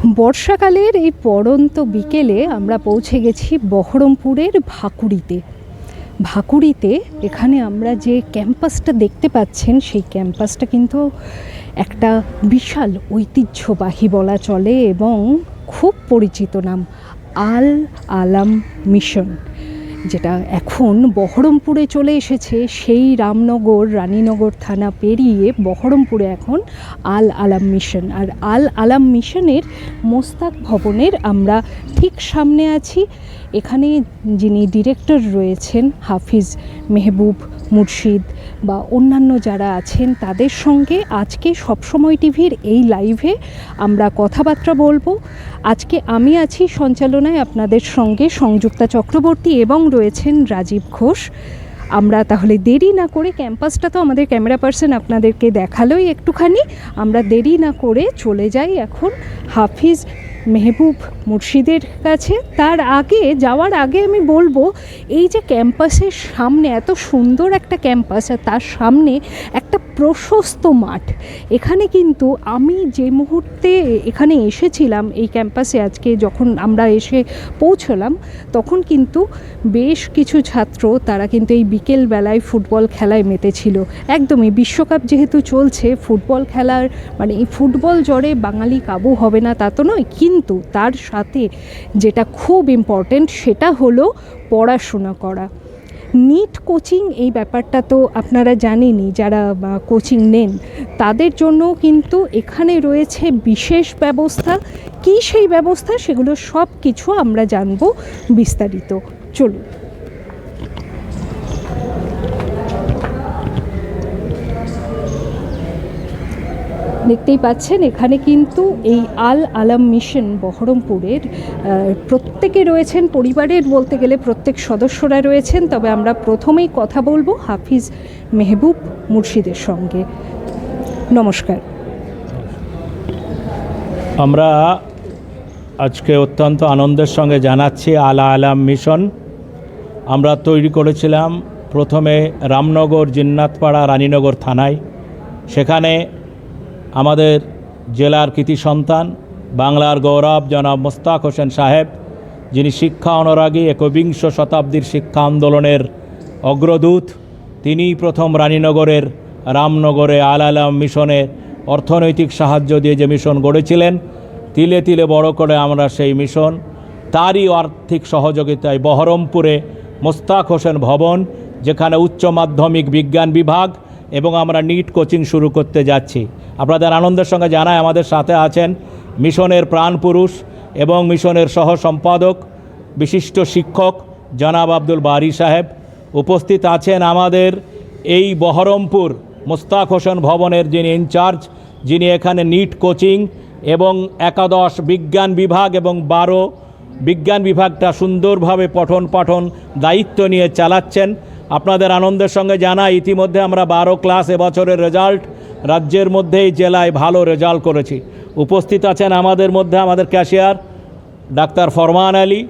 বর্ষাকালের এই পড়ন্ত বিকেলে আমরা পৌঁছে গেছি বহরমপুরের ভাকুড়িতে। এখানে আমরা যে ক্যাম্পাসটা দেখতে পাচ্ছেন সেই ক্যাম্পাসটা কিন্তু একটা বিশাল ঐতিহ্যবাহী বলা চলে এবং খুব পরিচিত নাম আল আলাম মিশন, যেটা এখন বহরমপুরে চলে এসেছে। সেই রানীনগর থানা পেরিয়ে বহরমপুরে এখন আল আলাম মিশন। আর আল আলাম মিশনের মোস্তাক ভবনের আমরা ঠিক সামনে আছি। এখানে যিনি ডিরেক্টর রয়েছেন হাফিজ মেহবুব মুর্শিদ বা অন্যান্য যারা আছেন তাদের সঙ্গে আজকে সবসময় টিভির এই লাইভে আমরা কথাবার্তা বলবো। আজকে আমি আছি সঞ্চালনায় আপনাদের সঙ্গে সংযুক্তা চক্রবর্তী এবং রয়েছেন রাজীব ঘোষ। আমরা তাহলে দেরি না করে, ক্যাম্পাসটা তো আমাদের ক্যামেরা পার্সন আপনাদেরকে দেখালোই একটুখানি, আমরা দেরি না করে চলে যাই এখন হাফিজ মেহবুব মুর্শিদের কাছে। যাওয়ার আগে আমি বলবো, এই যে ক্যাম্পাসের সামনে এত সুন্দর একটা ক্যাম্পাস আর তার সামনে একটা প্রশস্ত মাঠ, এখানে কিন্তু আমি যে মুহূর্তে এখানে এসেছিলাম এই ক্যাম্পাসে আজকে যখন আমরা এসে পৌঁছলাম, তখন কিন্তু বেশ কিছু ছাত্র তারা কিন্তু এই বিকেলবেলায় ফুটবল খেলায় মেতেছিল। একদমই বিশ্বকাপ যেহেতু চলছে, ফুটবল খেলার মানে এই ফুটবল জ্বরে বাঙালি কাবু হবে না তা তো নয়, কিন্তু তার সাথে যেটা খুব ইম্পর্টেন্ট সেটা হলো পড়াশোনা করা। নিট কোচিং, এই ব্যাপারটা তো আপনারা জানেনই, যারা কোচিং নেন তাদের জন্য কিন্তু এখানে রয়েছে বিশেষ ব্যবস্থা। কী সেই ব্যবস্থা, সেগুলো সব কিছু আমরা জানবো বিস্তারিত। চলুন। দেখতেই পাচ্ছেন এখানে কিন্তু এই আল আলাম মিশন বহরমপুরের প্রত্যেকে রয়েছেন, পরিবারের বলতে গেলে প্রত্যেক সদস্যরা রয়েছেন। তবে আমরা প্রথমেই কথা বলবো হাফিজ মেহবুব মুর্শিদের সঙ্গে। নমস্কার। আমরা আজকে অত্যন্ত আনন্দের সঙ্গে জানাচ্ছি আল আলাম মিশন আমরা তৈরি করেছিলাম প্রথমে রামনগর জিন্নাতপাড়া রানীনগর থানায়। সেখানে আমাদের জেলার কৃতি সন্তান, বাংলার গৌরব জনাব মোস্তাক হোসেন সাহেব, যিনি শিক্ষা অনুরাগী, একবিংশ শতাব্দীর শিক্ষা আন্দোলনের অগ্রদূত, তিনি প্রথম রানীনগরের রামনগরে আল আলাম মিশনে অর্থনৈতিক সাহায্য দিয়ে যে মিশন গড়েছিলেন, তিলে তিলে বড় করে আমরা সেই মিশন, তারই আর্থিক সহযোগিতায় বহরমপুরে মোস্তাক হোসেন ভবন, যেখানে উচ্চ মাধ্যমিক বিজ্ঞান বিভাগ এবং আমরা নিট কোচিং শুরু করতে যাচ্ছি। আপনাদের আনন্দের সঙ্গে জানাই আমাদের সাথে আছেন মিশনের প্রাণপুরুষ এবং মিশনের সহ সম্পাদক বিশিষ্ট শিক্ষক জনাব আব্দুল বারী সাহেব। উপস্থিত আছেন আমাদের এই বহরমপুর মোস্তাক হোসেন ভবনের যিনি ইনচার্জ, যিনি এখানে নিট কোচিং এবং একাদশ বিজ্ঞান বিভাগ এবং 12 বিজ্ঞান বিভাগটা সুন্দরভাবে পঠন পাঠন দায়িত্ব নিয়ে চালাচ্ছেন। আপনাদের আনন্দের সঙ্গে জানাই ইতিমধ্যে আমরা 12 ক্লাস এবছরের রেজাল্ট রাজ্যের মধ্যেই জেলায় ভালো রেজাল্ট করেছি। উপস্থিত আছেন আমাদের মধ্যে আমাদের ক্যাশিয়ার ডাক্তার ফরমান আলী,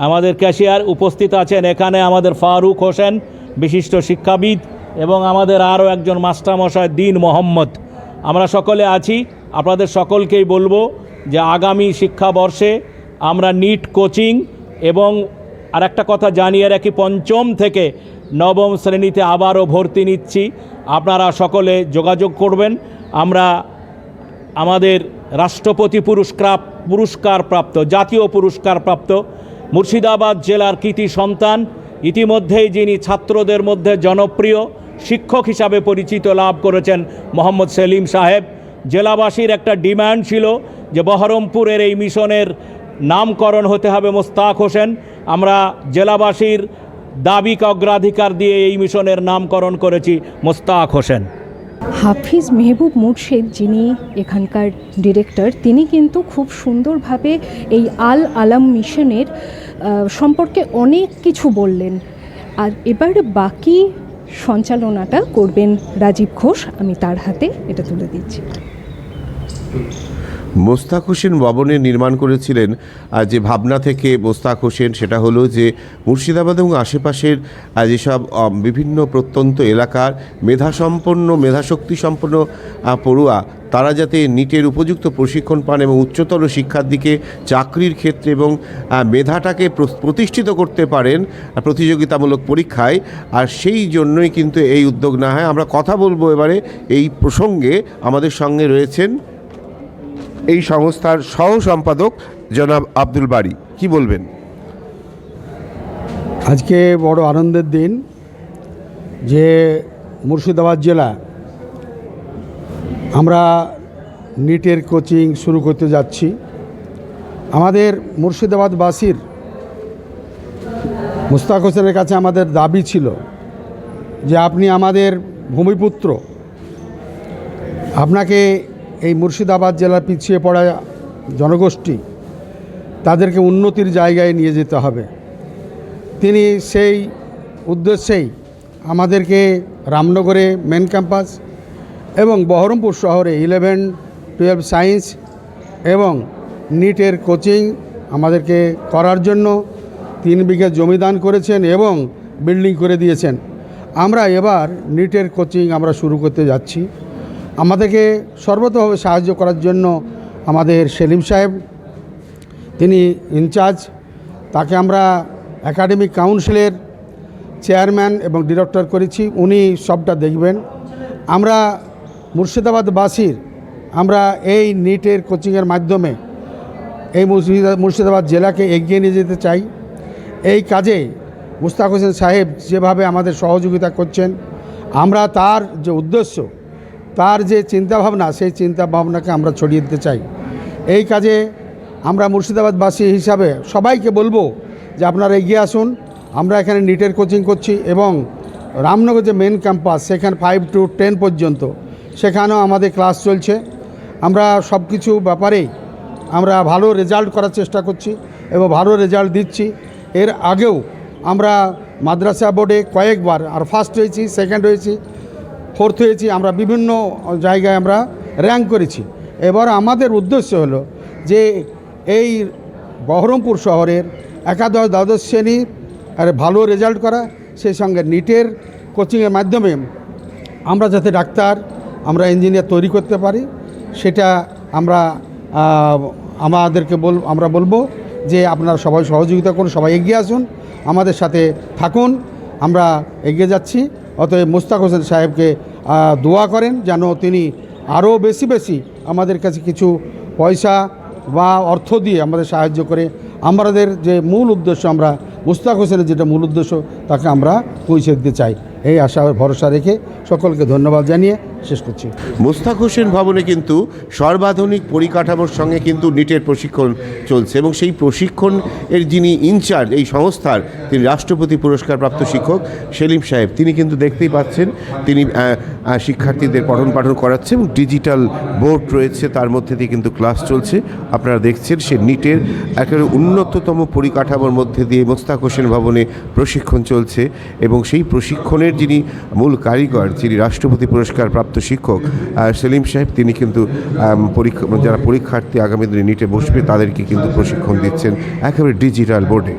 আমাদের ক্যাশিয়ার। উপস্থিত আছেন এখানে আমাদের ফারুক হোসেন, বিশিষ্ট শিক্ষাবিদ, এবং আমাদের আরও একজন মাস্টারমশাই দিন মোহাম্মদ। আমরা সকলে আছি। আপনাদের সকলকেই বলবো যে আগামী শিক্ষাবর্ষে আমরা নিট কোচিং এবং আরেকটা কথা জানিয়ে রাখি, 5ম থেকে 9ম শ্রেণীতে আবারও ভর্তি নিচ্ছি। আপনারা সকলে যোগাযোগ করবেন। আমরা আমাদের রাষ্ট্রপতি পুরস্কারপ্রাপ্ত, জাতীয় পুরস্কারপ্রাপ্ত মুর্শিদাবাদ জেলার কৃতি সন্তান, ইতিমধ্যেই যিনি ছাত্রদের মধ্যে জনপ্রিয় শিক্ষক হিসাবে পরিচিত লাভ করেছেন, মোহাম্মদ সেলিম সাহেব। জেলাবাসীর একটা ডিমান্ড ছিল যে বহরমপুরের এই মিশনের নামকরণ হতে হবে মোস্তাক হোসেন। আমরা জেলাবাসীর দাবিকে অগ্রাধিকার দিয়ে এই মিশনের নামকরণ করেছি মোস্তাক হোসেন। হাফিজ মেহবুব মুর্শিদ, যিনি এখানকার ডিরেক্টর, তিনি কিন্তু খুব সুন্দরভাবে এই আল আলাম মিশনের সম্পর্কে অনেক কিছু বললেন। আর এবার বাকি সঞ্চালনাটা করবেন রাজীব ঘোষ। আমি তার হাতে এটা তুলে দিচ্ছি। মোস্তাক হোসেন ভবনের নির্মাণ করেছিলেন যে ভাবনা থেকে মোস্তাক হোসেন, সেটা হলো যে মুর্শিদাবাদ এবং আশেপাশের যেসব বিভিন্ন প্রত্যন্ত এলাকার মেধাশক্তিসম্পন্ন পড়ুয়া তারা যাতে নিটের উপযুক্ত প্রশিক্ষণ পান এবং উচ্চতর শিক্ষার দিকে চাকরির ক্ষেত্রে এবং মেধাটাকে প্রতিষ্ঠিত করতে পারেন প্রতিযোগিতামূলক পরীক্ষায়, আর সেই জন্যই কিন্তু এই উদ্যোগ নেওয়া হয়। আমরা কথা বলবো এবারে এই প্রসঙ্গে। আমাদের সঙ্গে রয়েছেন এই সংস্থার সহ সম্পাদক জনাব আব্দুল বারী। কি বলবেন? আজকে বড় আনন্দের দিন যে মুর্শিদাবাদ জেলা আমরা নিটের কোচিং শুরু করতে যাচ্ছি। আমাদের মুর্শিদাবাদবাসীর মোস্তাক হোসেনের কাছে আমাদের দাবি ছিল যে আপনি আমাদের ভূমিপুত্র, আপনাকে এই মুর্শিদাবাদ জেলার পিছিয়ে পড়া জনগোষ্ঠী তাদেরকে উন্নতির জায়গায় নিয়ে যেতে হবে। তিনি সেই উদ্দেশ্যেই আমাদেরকে রামনগরে মেন ক্যাম্পাস এবং বহরমপুর শহরে 11-12 সায়েন্স এবং নিটের কোচিং আমাদেরকে করার জন্য 3 বিঘা জমি দান করেছেন এবং বিল্ডিং করে দিয়েছেন। আমরা এবার নিটের কোচিং আমরা শুরু করতে যাচ্ছি। আমাদেরকে সর্বতভাবে সাহায্য করার জন্য আমাদের সেলিম সাহেব, তিনি ইনচার্জ, তাকে আমরা একাডেমিক কাউন্সিলের চেয়ারম্যান এবং ডিরেক্টর করেছি, উনি সবটা দেখবেন। আমরা মুর্শিদাবাদবাসীর আমরা এই নিটের কোচিংয়ের মাধ্যমে এই মুর্শিদাবাদ জেলাকে এগিয়ে নিয়ে যেতে চাই। এই কাজে মোস্তাক হোসেন সাহেব যেভাবে আমাদের সহযোগিতা করছেন, আমরা তার যে উদ্দেশ্য, তার যে চিন্তাভাবনা, সেই চিন্তাভাবনাকে আমরা ছড়িয়ে দিতে চাই। এই কাজে আমরা মুর্শিদাবাদবাসী হিসাবে সবাইকে বলবো যে আপনারা এগিয়ে আসুন। আমরা এখানে নিটের কোচিং করছি এবং রামনগর যে মেন ক্যাম্পাস সেখানে 5 to 10 পর্যন্ত সেখানেও আমাদের ক্লাস চলছে। আমরা সব কিছু ব্যাপারেই আমরা ভালো রেজাল্ট করার চেষ্টা করছি এবং ভালো রেজাল্ট দিচ্ছি। এর আগেও আমরা মাদ্রাসা বোর্ডে কয়েকবার আর ফার্স্ট হয়েছি, সেকেন্ড হয়েছি, ফোর্থ হয়েছি, আমরা বিভিন্ন জায়গায় আমরা র্যাঙ্ক করেছি। এবার আমাদের উদ্দেশ্য হলো যে এই বহরমপুর শহরের একাদশ দ্বাদশ শ্রেণীর ভালো রেজাল্ট করা, সেই সঙ্গে নিটের কোচিংয়ের মাধ্যমে আমরা যাতে ডাক্তার, আমরা ইঞ্জিনিয়ার তৈরি করতে পারি, সেটা আমরা আমরা বলবো যে আপনারা সবাই সহযোগিতা করুন, সবাই এগিয়ে আসুন, আমাদের সাথে থাকুন, আমরা এগিয়ে যাচ্ছি। অতএব মোস্তাক হোসেন সাহেবকে দোয়া করেন যেন তিনি আরও বেশি বেশি আমাদের কাছে কিছু পয়সা বা অর্থ দিয়ে আমাদের সাহায্য করে আমাদের যে মূল উদ্দেশ্য, আমরা মোস্তাক হোসেনের যেটা মূল উদ্দেশ্য তাকে আমরা পৌঁছে দিতে চাই। এই আশা ভরসা রেখে সকলকে ধন্যবাদ জানিয়ে শেষ করছি। মোস্তাক হোসেন ভবনে কিন্তু সর্বাধুনিক পরিকাঠামোর সঙ্গে কিন্তু নিটের প্রশিক্ষণ চলছে এবং সেই প্রশিক্ষণ এর যিনি ইনচার্জ এই সংস্থার, তিনি রাষ্ট্রপতি পুরস্কারপ্রাপ্ত শিক্ষক সেলিম সাহেব। তিনি কিন্তু দেখতেই পাচ্ছেন তিনি শিক্ষার্থীদের পঠন পাঠন করাচ্ছে এবং ডিজিটাল বোর্ড রয়েছে, তার মধ্যে দিয়ে কিন্তু ক্লাস চলছে। আপনারা দেখছেন সে নিটের একেবারে উন্নততম পরিকাঠামোর মধ্যে দিয়ে মোস্তাক হোসেন ভবনে প্রশিক্ষণ চলছে এবং সেই প্রশিক্ষণের যিনি মূল কারিগর, যিনি রাষ্ট্রপতি পুরস্কারপ্রাপ্ত শিক্ষক সেলিম সাহেব, তিনি কিন্তু যারা পরীক্ষার্থী আগামী দিনে নিটে বসবে তাদেরকে কিন্তু প্রশিক্ষণ দিচ্ছেন একেবারে ডিজিটাল বোর্ডে।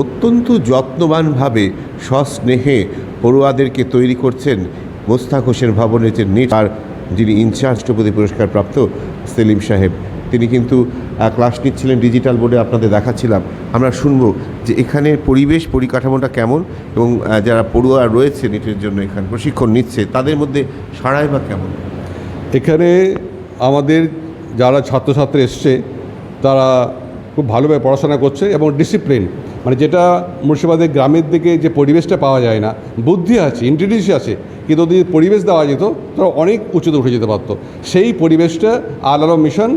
অত্যন্ত যত্নবানভাবে সস্নেহে পড়ুয়াদেরকে তৈরি করছেন মোস্তাক হোসেন ভবনের যে নিট আর যিনি ইনচার্জ রাষ্ট্রপতি পুরস্কারপ্রাপ্ত সেলিম সাহেব, তিনি কিন্তু ক্লাস নিচ্ছিলেন ডিজিটাল বোর্ডে, আপনাদের দেখাচ্ছিলাম। আমরা শুনব যে এখানে পরিবেশ পরিকাঠামোটা কেমন এবং যারা পড়ুয়া রয়েছে নিটের জন্য এখানে প্রশিক্ষণ নিচ্ছে তাদের মধ্যে সাড়াই বা কেমন। এখানে আমাদের যারা ছাত্রছাত্রী এসছে তারা খুব ভালোভাবে পড়াশোনা করছে এবং ডিসিপ্লিন, মানে যেটা মুর্শিদাবাদের গ্রামের দিকে যে পরিবেশটা পাওয়া যায় না, বুদ্ধি আছে, ইন্টেলিজেন্স আছে, কিন্তু যদি পরিবেশ দেওয়া যেত তারা অনেক উঁচুতে উঠে যেতে পারতো। সেই পরিবেশটা আল আলম মিশন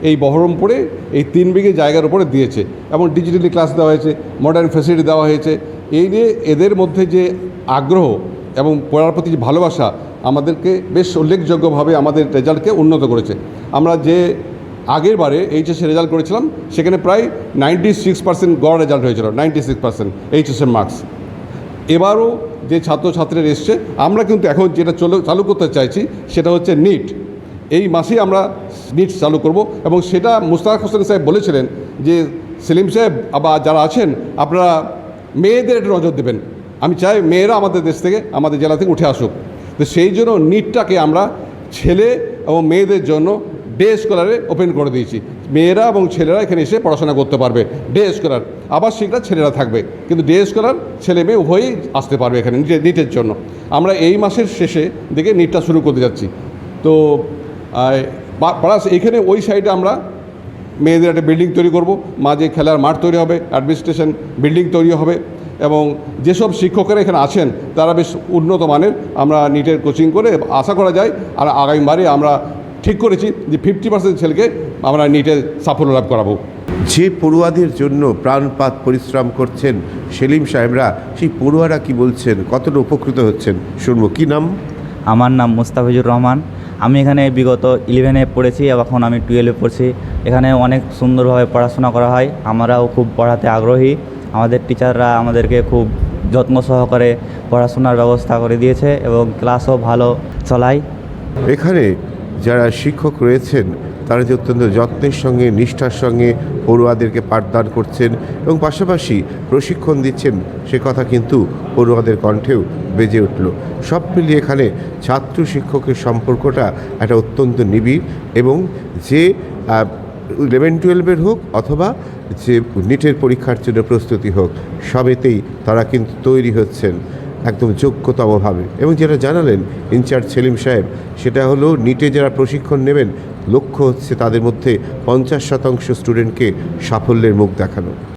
এই বহরমপুরে এই 3 বিঘে জায়গার উপরে দিয়েছে এবং ডিজিটালি ক্লাস দেওয়া হয়েছে, মডার্ন ফ্যাসিলিটি দেওয়া হয়েছে এই নিয়ে এদের মধ্যে যে আগ্রহ এবং পড়ার প্রতি যে ভালোবাসা আমাদেরকে বেশ উল্লেখযোগ্যভাবে আমাদের রেজাল্টকে উন্নত করেছে। আমরা যে আগের বারে এইচএসের রেজাল্ট করেছিলাম সেখানে প্রায় 96% গড় রেজাল্ট হয়েছিল, 96% এইচএসের মার্কস। এবারও যে ছাত্রছাত্রীরা এসছে, আমরা কিন্তু এখন যেটা চালু করতে চাইছি সেটা হচ্ছে নিট। এই মাসেই আমরা নিট চালু করব এবং সেটা মুশতাক হোসেন সাহেব বলেছিলেন যে সেলিম সাহেব বা যারা আছেন আপনারা মেয়েদের একটু নজর দেবেন। আমি চাই মেয়েরা আমাদের দেশ থেকে, আমাদের জেলা থেকে উঠে আসুক। তো সেই জন্য নিটটাকে আমরা ছেলে এবং মেয়েদের জন্য ডে স্কলারে ওপেন করে দিয়েছি। মেয়েরা এবং ছেলেরা এখানে এসে পড়াশোনা করতে পারবে। ডে স্কলার আবাসিকরা ছেলেরা থাকবে, কিন্তু ডে স্কলার ছেলে মেয়ে উভয়ই আসতে পারবে এখানে নিটের জন্য। আমরা এই মাসের শেষে দিকে নিটটা শুরু করতে যাচ্ছি। তো প্লাস এখানে ওই সাইডে আমরা মেয়েদের একটা বিল্ডিং তৈরি করব, মাঝে খেলার মাঠ তৈরি হবে, অ্যাডমিনিস্ট্রেশন বিল্ডিং তৈরি হবে এবং যেসব শিক্ষকেরা এখানে আছেন তারা বেশ উন্নত মানের আমরা নিটের কোচিং করে আশা করা যায়। আর আগামীবারে আমরা ঠিক করেছি যে 50% ছেলেকে আমরা নিটের সাফল্য লাভ করাবো। যে পড়ুয়াদের জন্য প্রাণপাত পরিশ্রম করছেন সেলিম সাহেবরা, সেই পড়ুয়ারা কি বলছেন, কতটা উপকৃত হচ্ছেন শুনবো। কি নাম? আমার নাম মুস্তাফিজুর রহমান। আমি এখানে বিগত 11-এ পড়েছি, এখন আমি 12-এ পড়ছি। এখানে অনেক সুন্দরভাবে পড়াশোনা করা হয়, আমরাও খুব পড়াতে আগ্রহী। আমাদের টিচাররা আমাদেরকে খুব যত্ন সহকারে পড়াশোনার ব্যবস্থা করে দিয়েছে এবং ক্লাসও ভালো চলায়। এখানে যারা শিক্ষক রয়েছেন তারা যে অত্যন্ত যত্নের সঙ্গে নিষ্ঠার সঙ্গে পড়ুয়াদেরকে পাঠদান করছেন এবং পাশাপাশি প্রশিক্ষণ দিচ্ছেন, সে কথা কিন্তু পড়ুয়াদের কণ্ঠেও বেজে উঠল। সব মিলিয়ে এখানে ছাত্র শিক্ষকের সম্পর্কটা একটা অত্যন্ত নিবিড় এবং যে 11-12-এর হোক অথবা যে নিটের পরীক্ষার জন্য প্রস্তুতি হোক, সবেতেই তারা কিন্তু তৈরি হচ্ছেন একদম যোগ্যতমভাবে। এবং যেটা জানালেন ইনচার্জ সেলিম সাহেব, সেটা হলো নিটে যারা প্রশিক্ষণ নেবেন, লক্ষ্য হচ্ছে তাদের মধ্যে 50% স্টুডেন্টকে সাফল্যের মুখ দেখানো।